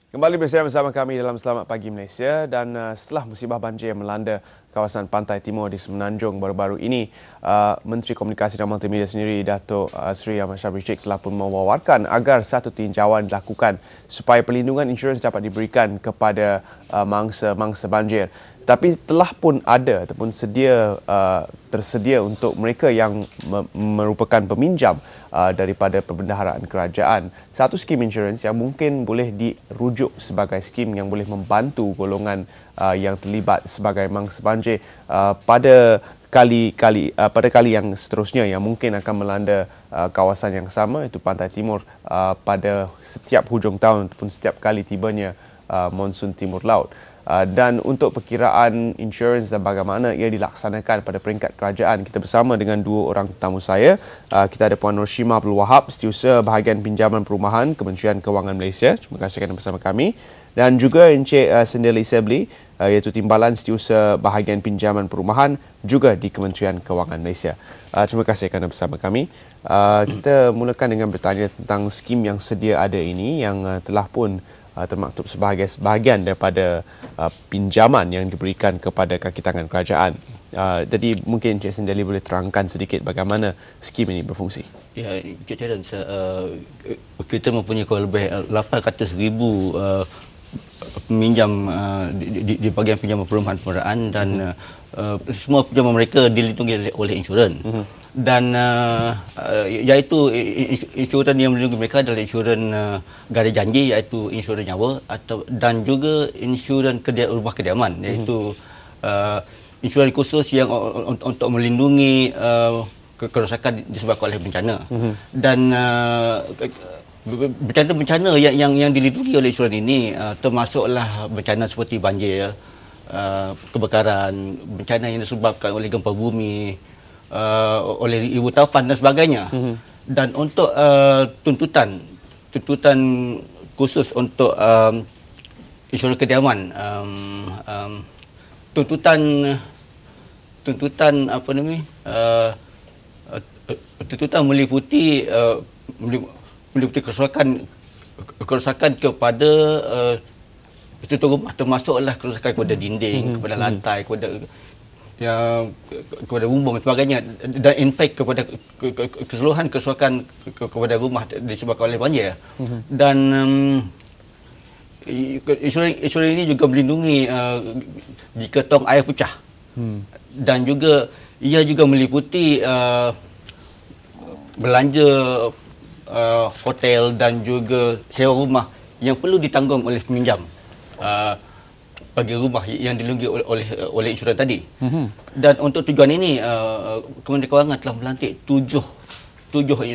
Kembali bersama kami dalam Selamat Pagi Malaysia dan setelah musibah banjir yang melanda kawasan Pantai Timur di Semenanjung baru-baru ini, Menteri Komunikasi dan Multimedia sendiri, Datuk Seri Ahmad Syabri Sheikh telah pun mewawarkan agar satu tinjauan dilakukan supaya perlindungan insurans dapat diberikan kepada mangsa-mangsa banjir. Tapi telah pun ada ataupun tersedia untuk mereka yang merupakan peminjam daripada perbendaharaan kerajaan satu skim insurans yang mungkin boleh dirujuk sebagai skim yang boleh membantu golongan yang terlibat sebagai mangsa banjir pada kali yang seterusnya yang mungkin akan melanda kawasan yang sama, iaitu Pantai Timur, pada setiap hujung tahun ataupun setiap kali tibanya monsun timur laut. Dan untuk perkiraan insurans dan bagaimana ia dilaksanakan pada peringkat kerajaan, kita bersama dengan dua orang tetamu saya. Kita ada Puan Norshima Abdul Wahab, Setiausaha Bahagian Pinjaman Perumahan, Kementerian Kewangan Malaysia. Terima kasih kerana bersama kami. Dan juga Encik Sendeli Sebli, iaitu Timbalan Setiausaha Bahagian Pinjaman Perumahan juga di Kementerian Kewangan Malaysia. Terima kasih kerana bersama kami. Kita mulakan dengan bertanya tentang skim yang sedia ada ini yang telah pun termaktub sebagai sebahagian daripada pinjaman yang diberikan kepada kaki tangan kerajaan. Jadi mungkin Encik Sendeli boleh terangkan sedikit bagaimana skim ini berfungsi. Ya, Encik Terence, kita mempunyai kurang lebih 800,000 peminjam di bahagian pinjaman perumahan pemeraan dan semua pinjaman mereka dilindungi oleh insurans. Dan iaitu insurans yang melindungi mereka adalah insurans garis janji, iaitu insurans nyawa, dan juga insurans rumah kediaman, iaitu insurans khusus yang untuk melindungi kerosakan disebabkan oleh bencana. Dan bencana yang dilindungi oleh insurans ini termasuklah bencana seperti banjir, kebakaran, bencana yang disebabkan oleh gempa bumi, oleh ibu taufan dan sebagainya. Dan untuk tuntutan khusus untuk insurans kediaman, tuntutan meliputi kerosakan kepada struktur rumah, termasuklah kerosakan kepada dinding, kepada lantai, kepada bumbung dan sebagainya, dan in fact kepada keseluruhan kerosakan kepada rumah disebabkan oleh banjir. Dan insurans ini juga melindungi jika tong air pecah. Dan juga ia juga meliputi belanja hotel dan juga sewa rumah yang perlu ditanggung oleh peminjam bagi rumah yang dilindungi oleh insurans tadi. Dan untuk tujuan ini, Kementerian Kewangan telah melantik tujuh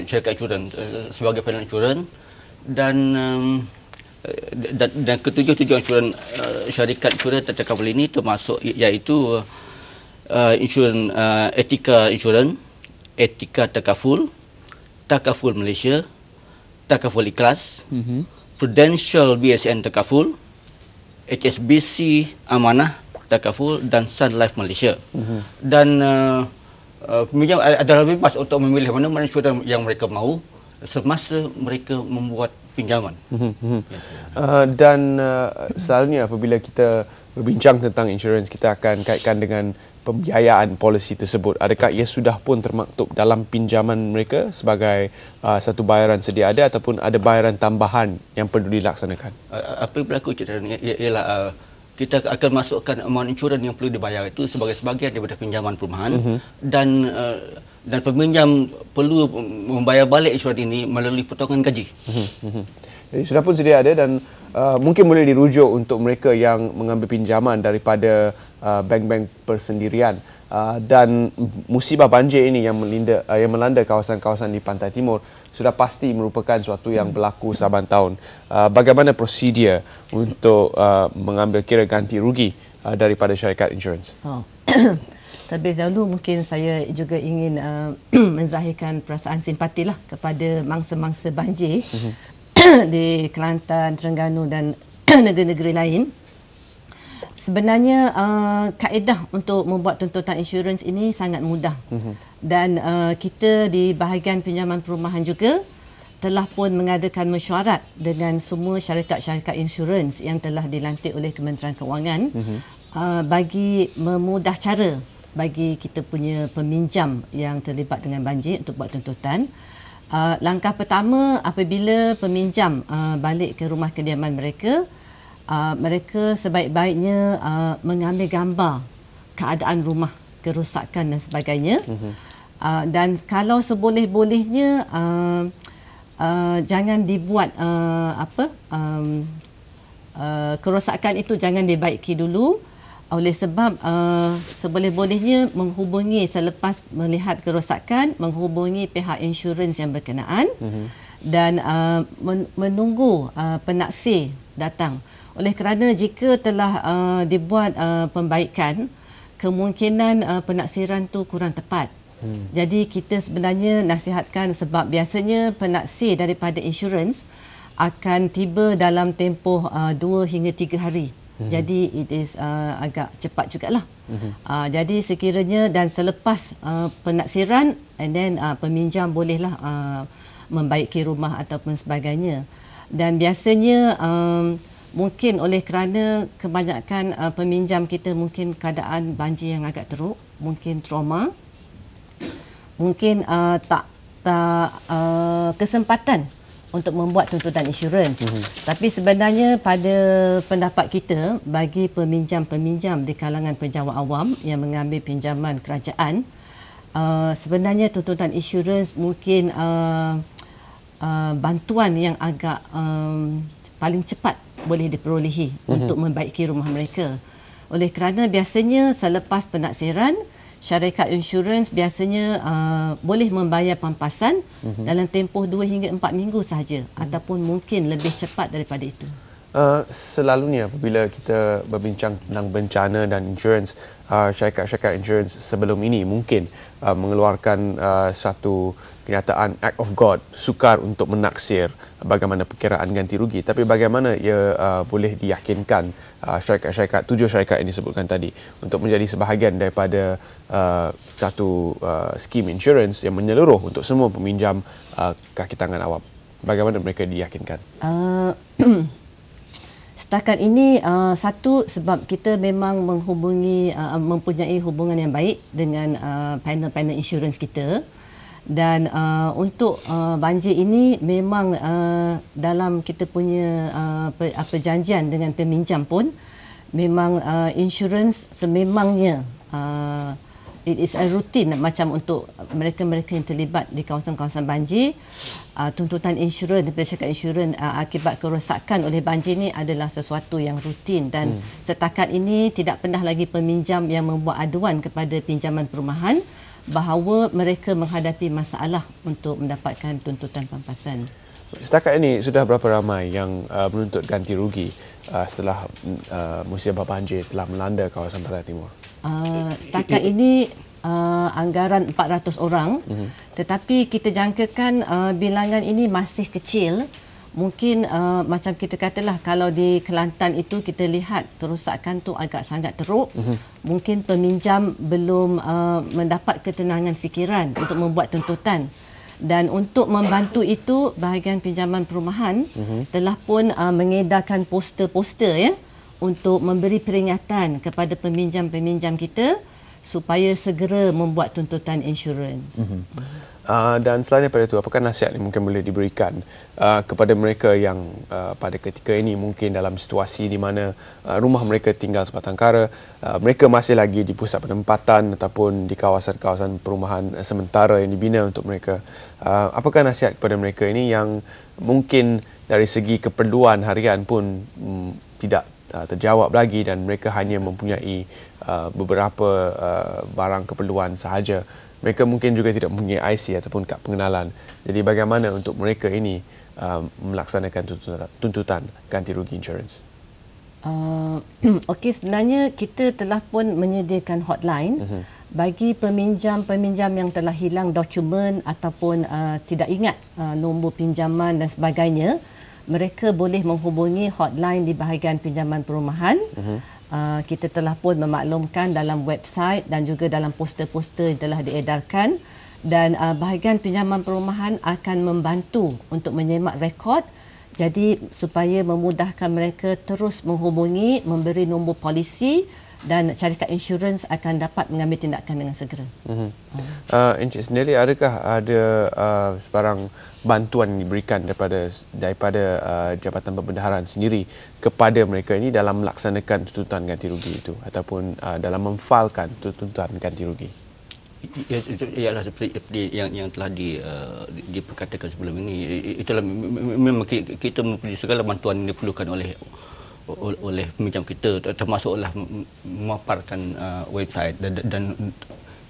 syarikat insurans sebagai pelayanan insurans, dan ketujuh insurans syarikat insurans terkabul ini termasuk iaitu insurans Etika Insurans, Etika Takaful, Takaful Malaysia, Takaful Ikhlas, Prudential BSN Takaful, HSBC Amanah Takaful, dan Sun Life Malaysia. Dan peminjam adalah bebas untuk memilih mana-mana insurans yang mereka mahu semasa mereka membuat pinjaman. Dan selalunya apabila kita berbincang tentang insurans, kita akan kaitkan dengan pembiayaan polisi tersebut. Adakah ia sudah pun termaktub dalam pinjaman mereka sebagai satu bayaran sedia ada, ataupun ada bayaran tambahan yang perlu dilaksanakan? Apa yang berlaku ialah kita akan masukkan amount insurans yang perlu dibayar itu sebagai sebahagian daripada pinjaman perumahan, dan peminjam perlu membayar balik insurans ini melalui potongan gaji. Jadi sudah pun sedia ada dan mungkin boleh dirujuk untuk mereka yang mengambil pinjaman daripada bank-bank persendirian. Dan musibah banjir ini yang melanda kawasan-kawasan di Pantai Timur sudah pasti merupakan suatu yang berlaku saban tahun. Bagaimana prosedur untuk mengambil kira ganti rugi daripada syarikat insurans? Terlebih dahulu mungkin saya juga ingin menzahirkan perasaan simpatilah kepada mangsa-mangsa banjir di Kelantan, Terengganu dan negeri-negeri lain. Sebenarnya kaedah untuk membuat tuntutan insurans ini sangat mudah. Dan kita di bahagian pinjaman perumahan juga telah pun mengadakan mesyuarat dengan semua syarikat-syarikat insurans yang telah dilantik oleh Kementerian Kewangan bagi memudah cara bagi kita punya peminjam yang terlibat dengan banjir untuk buat tuntutan. Langkah pertama, apabila peminjam balik ke rumah kediaman mereka, mereka sebaik-baiknya mengambil gambar keadaan rumah, kerosakan dan sebagainya. Dan kalau seboleh-bolehnya jangan dibuat kerosakan itu jangan dibaiki dulu, oleh sebab seboleh-bolehnya menghubungi selepas melihat kerosakan, menghubungi pihak insurans yang berkenaan dan menunggu penaksir datang. Oleh kerana jika telah dibuat pembaikan, kemungkinan penaksiran tu kurang tepat. Jadi kita sebenarnya nasihatkan, sebab biasanya penaksir daripada insurans akan tiba dalam tempoh 2 hingga 3 hari. Jadi it is agak cepat jugalah. Jadi sekiranya dan selepas penaksiran, and then peminjam bolehlah membaiki rumah ataupun sebagainya. Dan biasanya mungkin oleh kerana kebanyakan peminjam kita mungkin keadaan banjir yang agak teruk, mungkin trauma, mungkin tak kesempatan untuk membuat tuntutan insurans. Tapi sebenarnya pada pendapat kita, bagi peminjam-peminjam di kalangan pejabat awam yang mengambil pinjaman kerajaan, sebenarnya tuntutan insurans mungkin bantuan yang agak paling cepat boleh diperolehi untuk membaiki rumah mereka. Oleh kerana biasanya selepas penaksiran, syarikat insurans biasanya boleh membayar pampasan dalam tempoh 2 hingga 4 minggu sahaja, ataupun mungkin lebih cepat daripada itu. Selalunya apabila kita berbincang tentang bencana dan insurans, syarikat-syarikat insurans sebelum ini mungkin mengeluarkan satu kenyataan act of God, sukar untuk menaksir bagaimana perkiraan ganti rugi. Tapi bagaimana ia boleh diyakinkan syarikat-syarikat, 7 syarikat yang disebutkan tadi, untuk menjadi sebahagian daripada satu skim insurans yang menyeluruh untuk semua peminjam kaki tangan awam? Bagaimana mereka diyakinkan? Setakat ini, satu, sebab kita memang mempunyai hubungan yang baik dengan panel-panel insurans kita. Dan untuk banjir ini memang dalam kita punya perjanjian dengan peminjam pun, memang insurans sememangnya it is a routine macam untuk mereka-mereka yang terlibat di kawasan-kawasan banjir. Tuntutan insurans daripada syarikat insurans akibat kerosakan oleh banjir ini adalah sesuatu yang rutin, dan setakat ini tidak pernah lagi peminjam yang membuat aduan kepada pinjaman perumahan bahawa mereka menghadapi masalah untuk mendapatkan tuntutan pampasan. Setakat ini sudah berapa ramai yang menuntut ganti rugi setelah musibah banjir telah melanda kawasan Pantai Timur? Setakat ini anggaran 400 orang, tetapi kita jangkakan bilangan ini masih kecil. Mungkin macam kita katalah, kalau di Kelantan itu kita lihat kerosakan tu agak sangat teruk, mungkin peminjam belum mendapat ketenangan fikiran untuk membuat tuntutan. Dan untuk membantu itu, bahagian pinjaman perumahan telah pun mengedarkan poster-poster ya, untuk memberi peringatan kepada peminjam-peminjam kita supaya segera membuat tuntutan insurans. Dan selain daripada itu, apakah nasihat yang mungkin boleh diberikan kepada mereka yang pada ketika ini mungkin dalam situasi di mana rumah mereka tinggal sebatang kara, mereka masih lagi di pusat penempatan ataupun di kawasan-kawasan perumahan sementara yang dibina untuk mereka. Apakah nasihat kepada mereka ini yang mungkin dari segi keperluan harian pun tidak terjawab lagi, dan mereka hanya mempunyai beberapa barang keperluan sahaja? Mereka mungkin juga tidak mempunyai IC ataupun kad pengenalan. Jadi bagaimana untuk mereka ini melaksanakan tuntutan ganti rugi insurans? Okey, sebenarnya kita telah pun menyediakan hotline bagi peminjam-peminjam yang telah hilang dokumen ataupun tidak ingat nombor pinjaman dan sebagainya. Mereka boleh menghubungi hotline di bahagian pinjaman perumahan. Kita telah pun memaklumkan dalam website dan juga dalam poster-poster yang telah diedarkan. dan bahagian pinjaman perumahan akan membantu untuk menyemak rekod, jadi supaya memudahkan mereka terus menghubungi, memberi nombor polisi, dan syarikat insurans akan dapat mengambil tindakan dengan segera. Encik sendiri, adakah ada sebarang bantuan yang diberikan daripada Jabatan Perbendaharaan sendiri kepada mereka ini dalam melaksanakan tuntutan ganti rugi itu ataupun dalam memfailkan tuntutan ganti rugi? Ialah seperti yang telah diperkatakan sebelum ini. Itulah memang kita mempunyai segala bantuan yang diperlukan oleh peminjam kita, termasuklah memaparkan website dan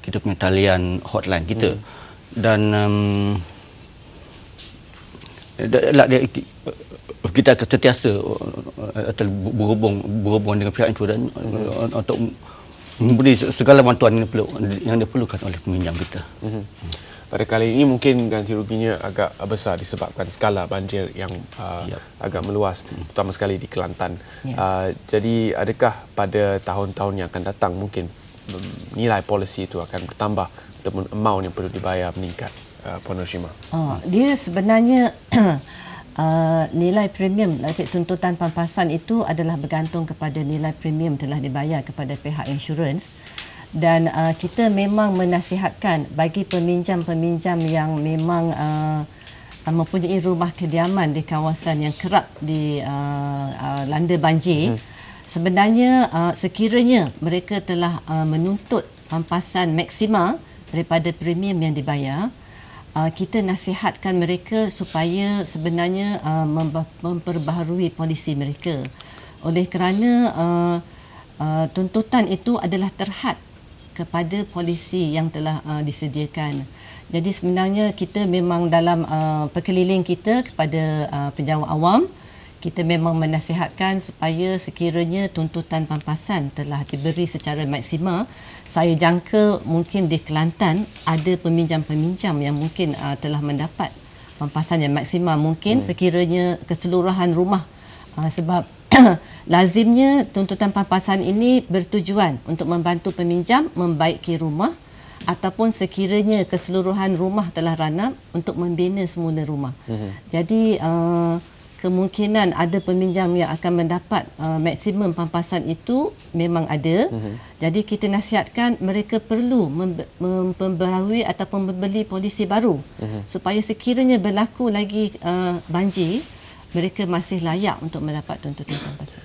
kita punya talian hotline kita. Dan kita akan sentiasa berhubung dengan pihak insurans untuk memberi segala bantuan yang diperlukan oleh peminjam kita. Pada kali ini mungkin ganti ruginya agak besar disebabkan skala banjir yang agak meluas, terutama sekali di Kelantan. Jadi adakah pada tahun-tahun yang akan datang mungkin nilai polisi itu akan bertambah ataupun amount yang perlu dibayar meningkat, Puan Noshima? Dia sebenarnya nilai premium tuntutan pampasan itu adalah bergantung kepada nilai premium telah dibayar kepada pihak insurans. Dan kita memang menasihatkan bagi peminjam-peminjam yang memang mempunyai rumah kediaman di kawasan yang kerap dilanda banjir, sebenarnya sekiranya mereka telah menuntut pampasan maksima daripada premium yang dibayar, kita nasihatkan mereka supaya sebenarnya memperbaharui polisi mereka. Oleh kerana tuntutan itu adalah terhad kepada polisi yang telah disediakan. Jadi sebenarnya kita memang dalam perkeliling kita kepada penjawat awam, kita memang menasihatkan supaya sekiranya tuntutan pampasan telah diberi secara maksima, saya jangka mungkin di Kelantan ada peminjam-peminjam yang mungkin telah mendapat pampasan yang maksima, mungkin sekiranya keseluruhan rumah, sebab lazimnya tuntutan pampasan ini bertujuan untuk membantu peminjam membaiki rumah, ataupun sekiranya keseluruhan rumah telah ranap untuk membina semula rumah. Jadi kemungkinan ada peminjam yang akan mendapat maksimum pampasan itu memang ada. Jadi kita nasihatkan mereka perlu memperbaharui ataupun membeli polisi baru supaya sekiranya berlaku lagi banjir, mereka masih layak untuk mendapat tuntutan pampasan.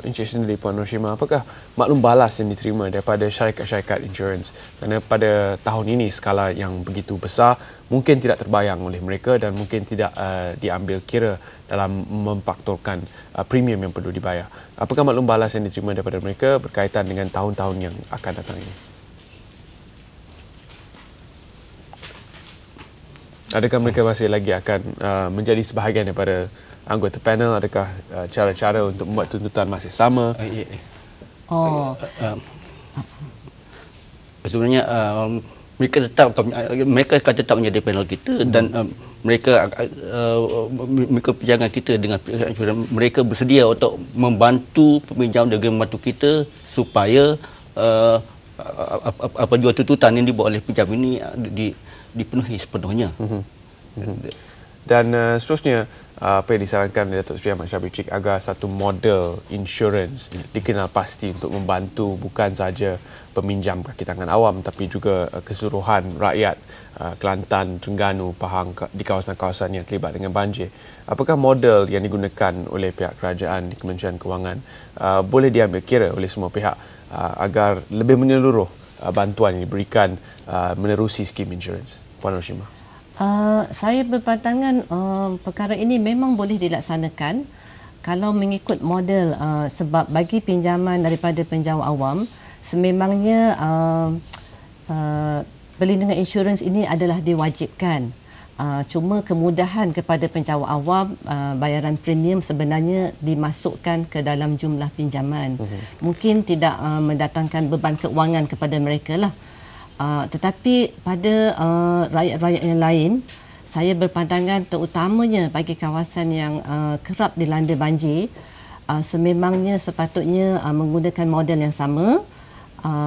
Encik sendiri, Puan Noshima, apakah maklum balas yang diterima daripada syarikat-syarikat insurans? Kerana pada tahun ini skala yang begitu besar mungkin tidak terbayang oleh mereka dan mungkin tidak diambil kira dalam memfaktorkan premium yang perlu dibayar. Apakah maklum balas yang diterima daripada mereka berkaitan dengan tahun-tahun yang akan datang ini? Adakah mereka masih lagi akan menjadi sebahagian daripada anggota panel? Adakah cara-cara untuk membuat tuntutan masih sama? Sebenarnya mereka akan tetap menjadi panel kita dan mereka perjanjian kita dengan pihak insurans, mereka bersedia untuk membantu peminjam dan membantu kita supaya apabila tuntutan yang dibuat oleh peminjam ini dipenuhi sepenuhnya. Dan seterusnya, apa yang disarankan oleh Datuk Seri Ahmad Shah Birik agar satu model insurans dikenal pasti untuk membantu bukan sahaja peminjam kaki tangan awam tapi juga keseluruhan rakyat Kelantan, Terengganu, Pahang di kawasan-kawasan yang terlibat dengan banjir. Apakah model yang digunakan oleh pihak kerajaan di Kementerian Kewangan boleh diambil kira oleh semua pihak agar lebih menyeluruh bantuan yang diberikan menerusi skim insurans? Puan Noshima. Saya berpandangan perkara ini memang boleh dilaksanakan kalau mengikut model sebab bagi pinjaman daripada penjawat awam sememangnya perlindungan insurans ini adalah diwajibkan. Cuma kemudahan kepada penjawat awam, bayaran premium sebenarnya dimasukkan ke dalam jumlah pinjaman. Mungkin tidak mendatangkan beban keuangan kepada mereka lah. Tetapi pada rakyat-rakyat yang lain, saya berpandangan terutamanya bagi kawasan yang kerap dilanda banjir, sememangnya sepatutnya menggunakan model yang sama.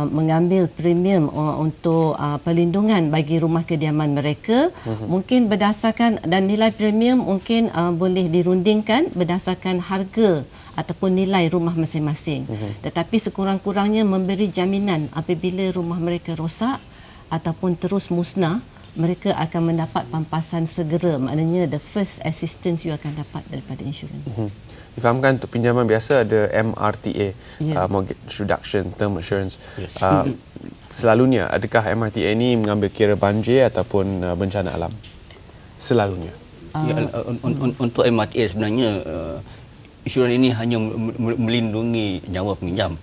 mengambil premium untuk perlindungan bagi rumah kediaman mereka, mungkin berdasarkan, dan nilai premium mungkin boleh dirundingkan berdasarkan harga ataupun nilai rumah masing-masing. Tetapi sekurang-kurangnya memberi jaminan apabila rumah mereka rosak ataupun terus musnah, mereka akan mendapat pampasan segera. Maknanya the first assistance you akan dapat daripada insurans. Difahamkan untuk pinjaman biasa ada MRTA, Mortgage Reduction Term Assurance. Yes. Selalunya, adakah MRTA ini mengambil kira banjir ataupun bencana alam? Selalunya. Untuk MRTA sebenarnya insurans ini hanya melindungi nyawa peminjam.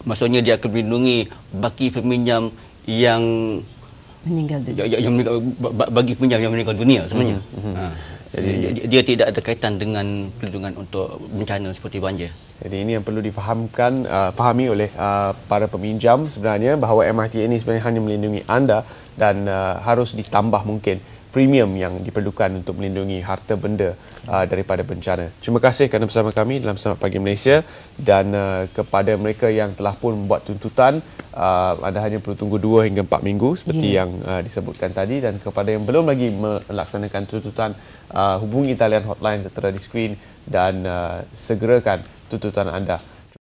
Maksudnya dia akan melindungi bagi peminjam yang Meninggal dunia. Bagi peminjam yang meninggal dunia sebenarnya. Jadi dia tidak ada kaitan dengan perlindungan untuk bencana seperti banjir. Jadi ini yang perlu fahami oleh para peminjam sebenarnya, bahawa MRTA ini sebenarnya hanya melindungi anda dan harus ditambah mungkin premium yang diperlukan untuk melindungi harta benda daripada bencana. Terima kasih kerana bersama kami dalam Selamat Pagi Malaysia, dan kepada mereka yang telah pun membuat tuntutan, anda hanya perlu tunggu 2 hingga 4 minggu seperti yang disebutkan tadi, dan kepada yang belum lagi melaksanakan tuntutan, hubungi talian hotline tertera di skrin dan segerakan tuntutan anda.